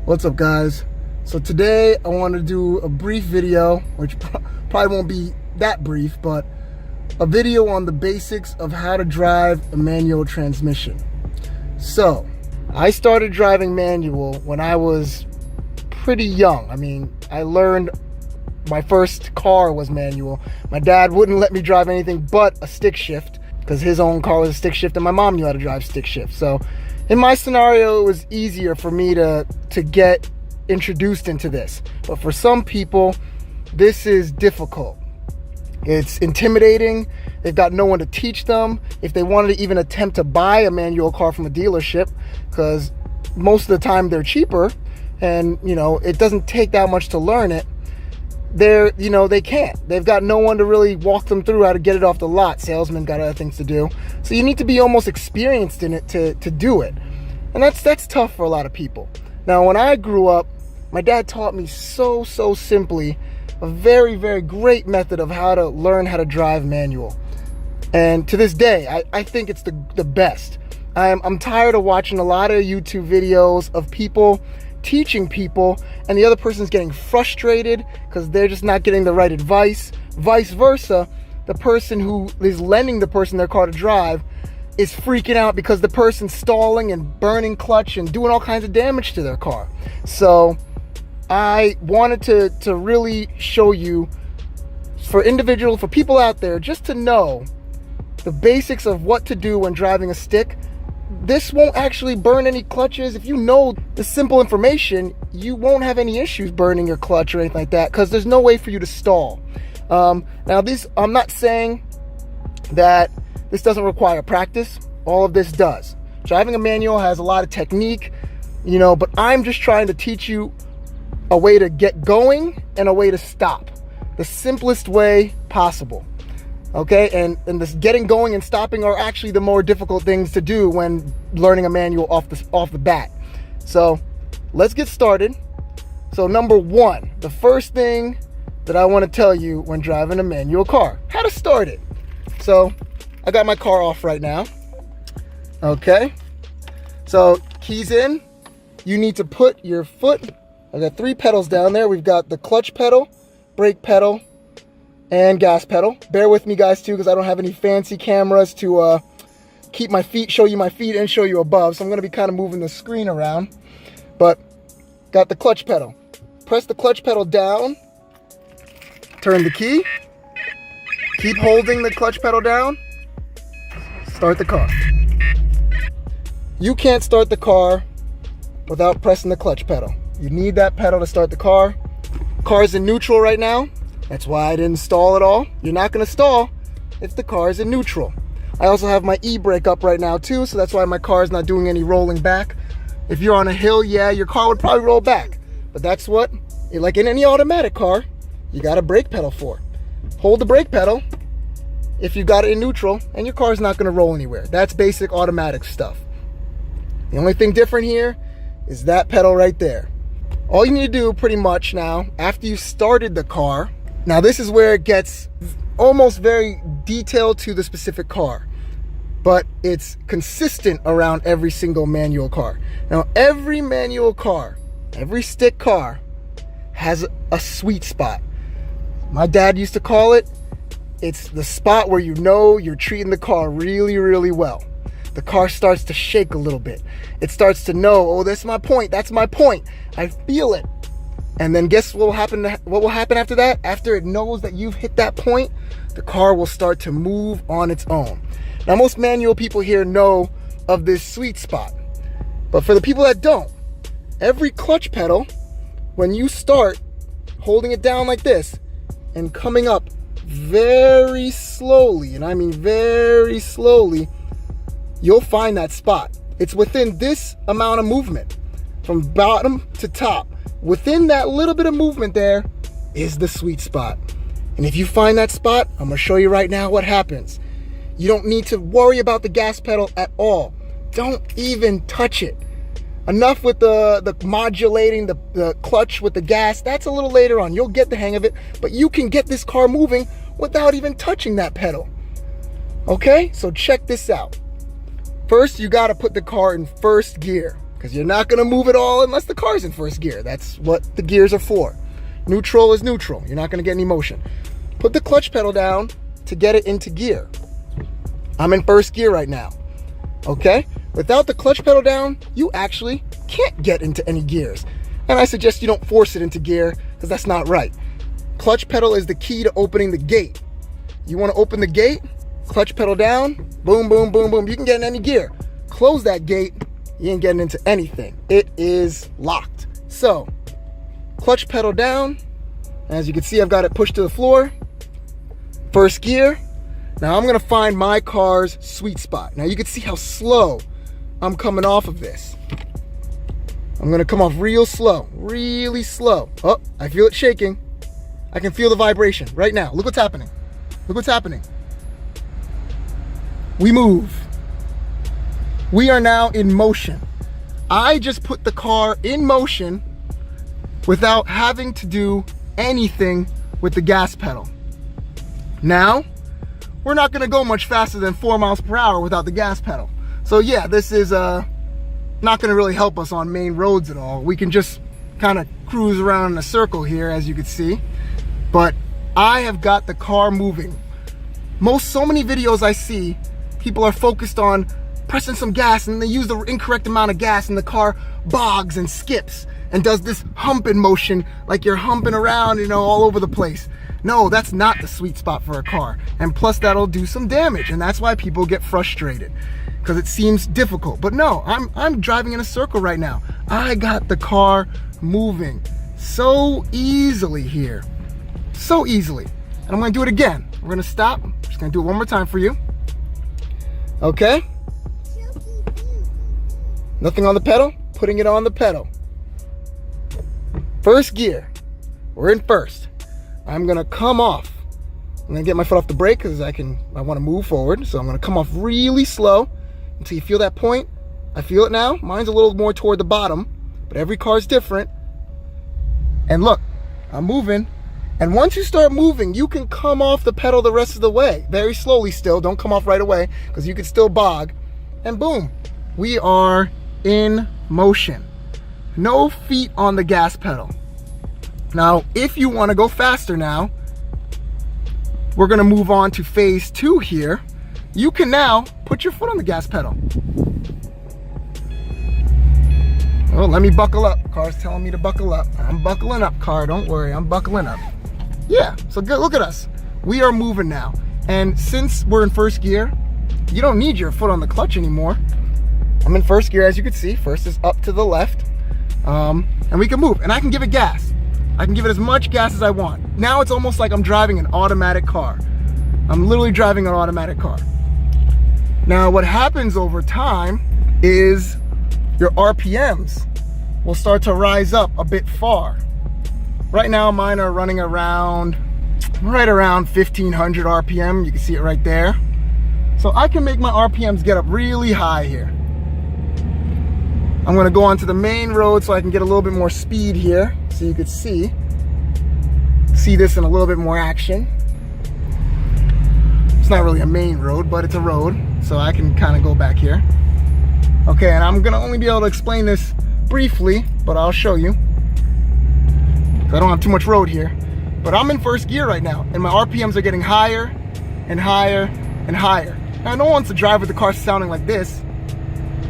What's up, guys? So today I want to do a brief video, which probably won't be that brief, but a video on the basics of how to drive a manual transmission. So I started driving manual when I was pretty young. I mean, I learned my first car was manual. My dad wouldn't let me drive anything but a stick shift because his own car was a stick shift and my mom knew how to drive stick shift. So in my scenario, it was easier for me to get introduced into this. But for some people, this is difficult. It's intimidating. They've got no one to teach them. If they wanted to even attempt to buy a manual car from a dealership, because most of the time they're cheaper and it doesn't take that much to learn it, they can't. They've got no one to really walk them through how to get it off the lot. Salesmen got other things to do. So you need to be almost experienced in it to do it. And that's tough for a lot of people. Now, when I grew up, my dad taught me so simply a very, very great method of how to learn how to drive manual. And to this day, I think it's the best. I'm tired of watching a lot of YouTube videos of people teaching people and the other person's getting frustrated because they're just not getting the right advice. Vice versa, the person who is lending the person their car to drive is freaking out because the person's stalling and burning clutch and doing all kinds of damage to their car. So I wanted to really show you, for people out there, just to know the basics of what to do when driving a stick. This won't actually burn any clutches. If you know the simple information, you won't have any issues burning your clutch or anything like that because there's no way for you to stall. Now, I'm not saying that this doesn't require practice. All of this does. Driving a manual has a lot of technique, but I'm just trying to teach you a way to get going and a way to stop. The simplest way possible. Okay, and this getting going and stopping are actually the more difficult things to do when learning a manual off the bat. So let's get started. So number one, the first thing that I want to tell you when driving a manual car, how to start it. So I got my car off right now. Okay, so keys in. You need to put your foot, I got 3 pedals down there. We've got the clutch pedal, brake pedal, and gas pedal. Bear with me, guys, too, because I don't have any fancy cameras to keep my feet, show you my feet and show you above. So I'm going to be kind of moving the screen around. But got the clutch pedal. Press the clutch pedal down. Turn the key. Keep holding the clutch pedal down. Start the car. You can't start the car without pressing the clutch pedal. You need that pedal to start the car. Car's in neutral right now. That's why I didn't stall at all. You're not going to stall if the car is in neutral. I also have my e-brake up right now too, so that's why my car is not doing any rolling back. If you're on a hill, yeah, your car would probably roll back. But that's what, like in any automatic car, you got a brake pedal for. Hold the brake pedal if you've got it in neutral, and your car's not going to roll anywhere. That's basic automatic stuff. The only thing different here is that pedal right there. All you need to do pretty much now, after you've started the car, now this is where it gets almost very detailed to the specific car, but it's consistent around every single manual car. Now every manual car, every stick car has a sweet spot. My dad used to call it, it's the spot where you're treating the car really, really well. The car starts to shake a little bit. It starts to know, oh, that's my point. That's my point. I feel it. And then guess what will happen? What will happen after that? After it knows that you've hit that point, the car will start to move on its own. Now, most manual people here know of this sweet spot. But for the people that don't, every clutch pedal, when you start holding it down like this and coming up very slowly, and I mean very slowly, you'll find that spot. It's within this amount of movement, from bottom to top. Within that little bit of movement there is the sweet spot. And if you find that spot, I'm gonna show you right now what happens. You don't need to worry about the gas pedal at all. Don't even touch it. Enough with the modulating the clutch with the gas. That's a little later on. You'll get the hang of it, but you can get this car moving without even touching that pedal. Okay, so check this out. First, you gotta put the car in first gear. because you're not going to move it all unless the car's in first gear. That's what the gears are for. Neutral is neutral. You're not going to get any motion. Put the clutch pedal down to get it into gear. I'm in first gear right now. Okay? Without the clutch pedal down, you actually can't get into any gears. And I suggest you don't force it into gear, because that's not right. Clutch pedal is the key to opening the gate. You want to open the gate, clutch pedal down, boom, boom, boom, boom. You can get in any gear. Close that gate, you ain't getting into anything. It is locked. So, clutch pedal down. As you can see, I've got it pushed to the floor. First gear. Now I'm gonna find my car's sweet spot. Now you can see how slow I'm coming off of this. I'm gonna come off real slow, really slow. Oh, I feel it shaking. I can feel the vibration right now. Look what's happening. Look what's happening. We move. We are now in motion. I just put the car in motion without having to do anything with the gas pedal. Now, we're not gonna go much faster than 4 miles per hour without the gas pedal. So yeah, this is not gonna really help us on main roads at all. We can just kind of cruise around in a circle here, as you can see. But I have got the car moving. So many videos I see, people are focused on pressing some gas and they use the incorrect amount of gas and the car bogs and skips and does this humping motion like you're humping around, all over the place. No, that's not the sweet spot for a car. And plus that'll do some damage, and that's why people get frustrated, because it seems difficult. But no, I'm driving in a circle right now. I got the car moving so easily here. So easily. And I'm gonna do it again. We're gonna stop. I'm just gonna do it one more time for you. Okay? Nothing on the pedal, putting it on the pedal. First gear. We're in first. I'm gonna come off. I'm gonna get my foot off the brake because I wanna move forward. So I'm gonna come off really slow until you feel that point. I feel it now. Mine's a little more toward the bottom, but every car's different. And look, I'm moving. And once you start moving, you can come off the pedal the rest of the way. Very slowly still, don't come off right away, because you can still bog. And boom, we are in motion. No feet on the gas pedal. Now, if you want to go faster now, we're going to move on to phase 2 here. You can now put your foot on the gas pedal. Oh, let me buckle up. Car's telling me to buckle up. I'm buckling up, car. Don't worry, I'm buckling up. Yeah, so good. Look at us. We are moving now. And since we're in first gear, you don't need your foot on the clutch anymore. I'm in first gear, as you can see. First is up to the left. And we can move. And I can give it gas. I can give it as much gas as I want. Now it's almost like I'm driving an automatic car. I'm literally driving an automatic car. Now what happens over time is your RPMs will start to rise up a bit far. Right now mine are running around, right around 1500 RPM. You can see it right there. So I can make my RPMs get up really high here. I'm gonna go onto the main road so I can get a little bit more speed here, so you could see this in a little bit more action. It's not really a main road, but it's a road, so I can kind of go back here. Okay, and I'm gonna only be able to explain this briefly, but I'll show you. I don't have too much road here, but I'm in first gear right now, and my RPMs are getting higher and higher and higher. Now, no one wants to drive with the car sounding like this.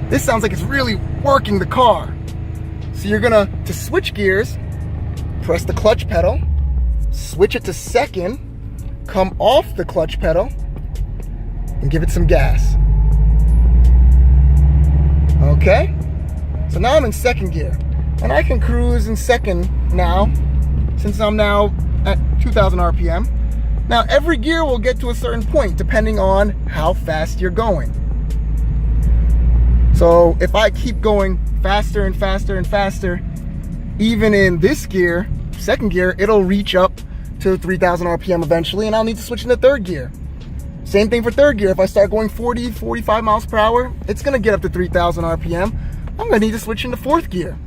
This sounds like it's really working the car. So you're gonna, to switch gears, press the clutch pedal, switch it to second, come off the clutch pedal, and give it some gas. Okay? So now I'm in second gear, and I can cruise in second now, since I'm now at 2000 RPM. Now every gear will get to a certain point depending on how fast you're going. So if I keep going faster and faster and faster, even in this gear, second gear, it'll reach up to 3000 RPM eventually, and I'll need to switch into third gear. Same thing for third gear. If I start going 40, 45 miles per hour, it's gonna get up to 3000 RPM. I'm gonna need to switch into fourth gear.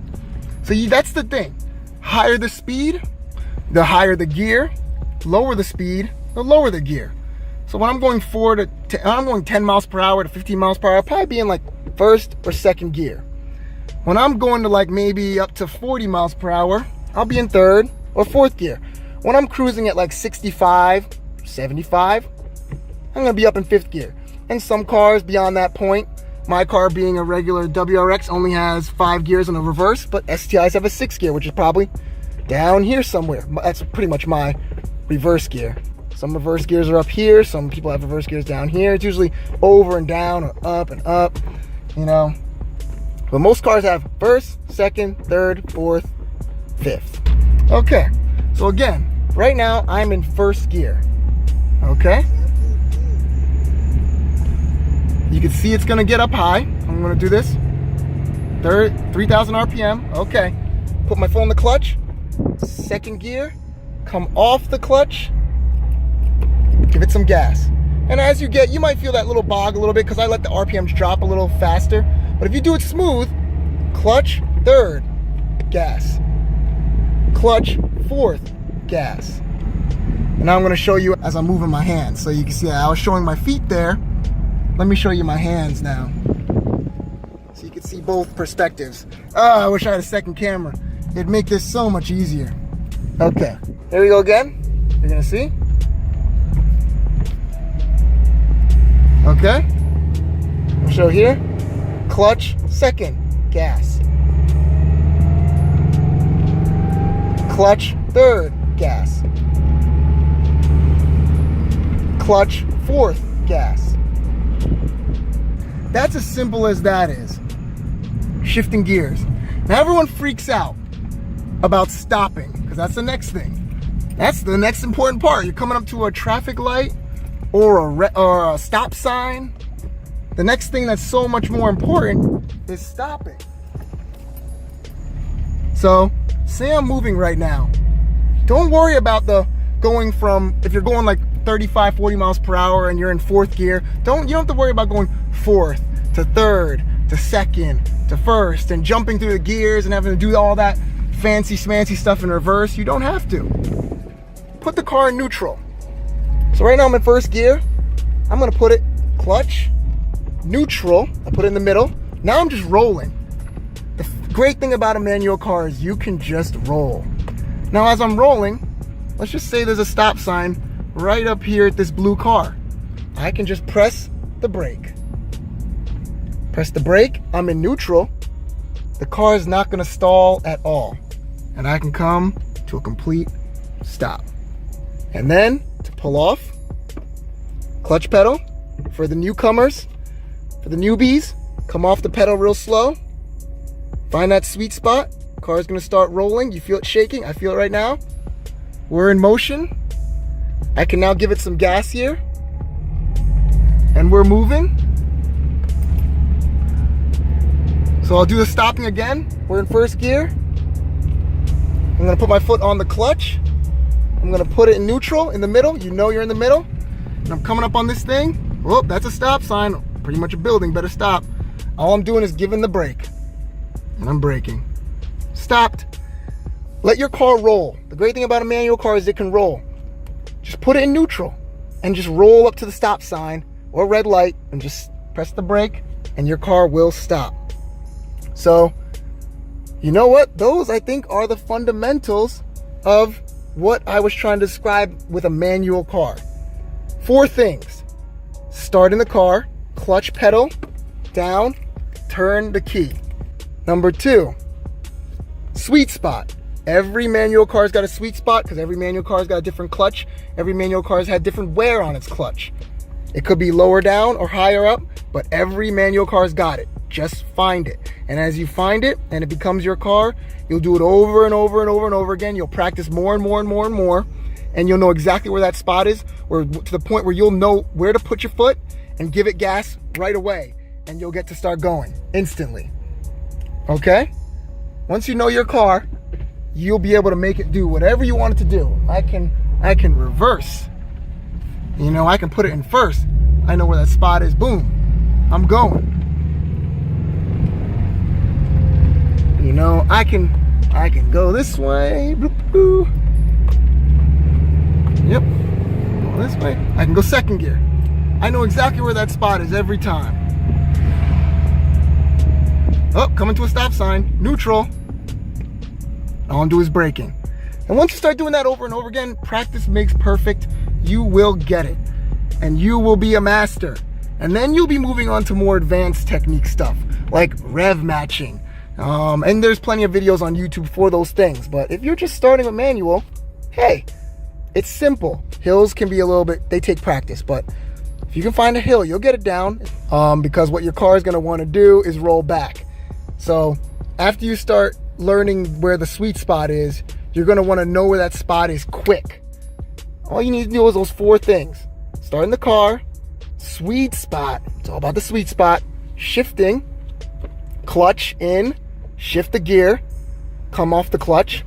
So that's the thing. Higher the speed, the higher the gear. Lower the speed, the lower the gear. So when I'm going I'm going 10 miles per hour to 15 miles per hour, I'll probably be in like first or second gear. When I'm going to like maybe up to 40 miles per hour, I'll be in third or fourth gear. When I'm cruising at like 65, 75, I'm gonna be up in fifth gear. And some cars beyond that point, my car being a regular WRX only has 5 gears and a reverse, but STIs have a 6 gear, which is probably down here somewhere. That's pretty much my reverse gear. Some reverse gears are up here, some people have reverse gears down here. It's usually over and down or up and up, you know. But most cars have first, second, third, fourth, fifth. Okay, so again, right now I'm in first gear, okay? You can see it's gonna get up high. I'm gonna do this. 3,000 RPM, okay. Put my foot on the clutch, second gear, come off the clutch, give it some gas. And as you might feel that little bog a little bit because I let the RPMs drop a little faster. But if you do it smooth, clutch, third, gas. Clutch, fourth, gas. And now I'm gonna show you as I'm moving my hands. So you can see I was showing my feet there. Let me show you my hands now. So you can see both perspectives. Oh, I wish I had a second camera. It'd make this so much easier. Okay, here we go again. You're gonna see. Okay, I'll show here. Clutch, second, gas. Clutch, third, gas. Clutch, fourth, gas. That's as simple as that is. Shifting gears. Now everyone freaks out about stopping because that's the next thing. That's the next important part. You're coming up to a traffic light or a stop sign. The next thing that's so much more important is stopping. So, say I'm moving right now. Don't worry about the going from, if you're going like 35, 40 miles per hour and you're in fourth gear, you don't have to worry about going fourth to third to second to first and jumping through the gears and having to do all that fancy smancy stuff in reverse. You don't have to. Put the car in neutral. So right now I'm in first gear. I'm gonna put it clutch, neutral. I put it in the middle. Now I'm just rolling. The great thing about a manual car is you can just roll. Now as I'm rolling, let's just say there's a stop sign right up here at this blue car. I can just press the brake. Press the brake, I'm in neutral. The car is not gonna stall at all. And I can come to a complete stop. And then to pull off, clutch pedal for the newcomers, for the newbies, come off the pedal real slow. Find that sweet spot. Car is gonna start rolling. You feel it shaking, I feel it right now. We're in motion. I can now give it some gas here. And we're moving. So I'll do the stopping again. We're in first gear. I'm gonna put my foot on the clutch. I'm gonna put it in neutral, in the middle. You know you're in the middle. And I'm coming up on this thing. Whoop, that's a stop sign. Pretty much a building, better stop. All I'm doing is giving the brake. And I'm braking. Stopped. Let your car roll. The great thing about a manual car is it can roll. Just put it in neutral and just roll up to the stop sign or red light and just press the brake and your car will stop. So, you know what? Those, I think, are the fundamentals of what I was trying to describe with a manual car. 4 things. Starting the car, clutch pedal, down, turn the key. Number 2, sweet spot. Every manual car's got a sweet spot because every manual car's got a different clutch. Every manual car's had different wear on its clutch. It could be lower down or higher up, but every manual car's got it. Just find it. And as you find it and it becomes your car, you'll do it over and over and over and over again. You'll practice more and more and more and more, and you'll know exactly where that spot is, or to the point where you'll know where to put your foot and give it gas right away, and you'll get to start going instantly. Okay? Once you know your car, you'll be able to make it do whatever you want it to do. I can reverse. You know, I can put it in first. I know where that spot is. Boom. I'm going. You know, I can go this way. Boop, boop. Yep. Go this way. I can go second gear. I know exactly where that spot is every time. Oh, coming to a stop sign, neutral. All I'm doing is braking. And once you start doing that over and over again, practice makes perfect. You will get it. And you will be a master. And then you'll be moving on to more advanced technique stuff, like rev matching. And there's plenty of videos on YouTube for those things. But if you're just starting with manual, hey, it's simple. Hills can be a little bit, they take practice. But if you can find a hill, you'll get it down. Because what your car is going to want to do is roll back. So after you start learning where the sweet spot is, you're going to want to know where that spot is quick. All you need to do is those 4 things. Start in the car, sweet spot, it's all about the sweet spot, shifting, clutch in, shift the gear, come off the clutch.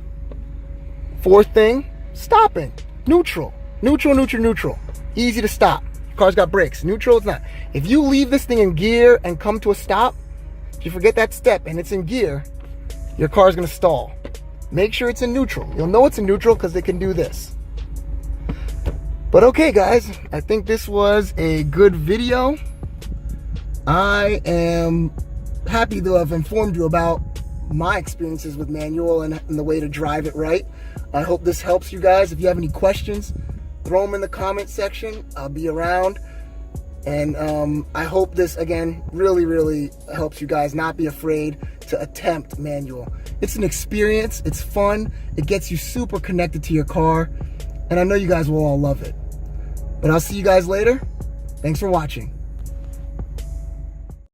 4th thing, stopping, neutral, neutral, neutral, neutral. Easy to stop. Your car's got brakes. Neutral, it's not. If you leave this thing in gear and come to a stop, if you forget that step and it's in gear, your car is going to stall. Make sure it's in neutral. You'll know it's in neutral because they can do this. But okay, guys, I think this was a good video. I am happy to have informed you about my experiences with manual and the way to drive it right. I hope this helps you guys. If you have any questions, throw them in the comment section. I'll be around. And I hope this, again, really helps you guys not be afraid to attempt manual. It's an experience. It's fun. It gets you super connected to your car. And I know you guys will all love it. But I'll see you guys later. Thanks for watching.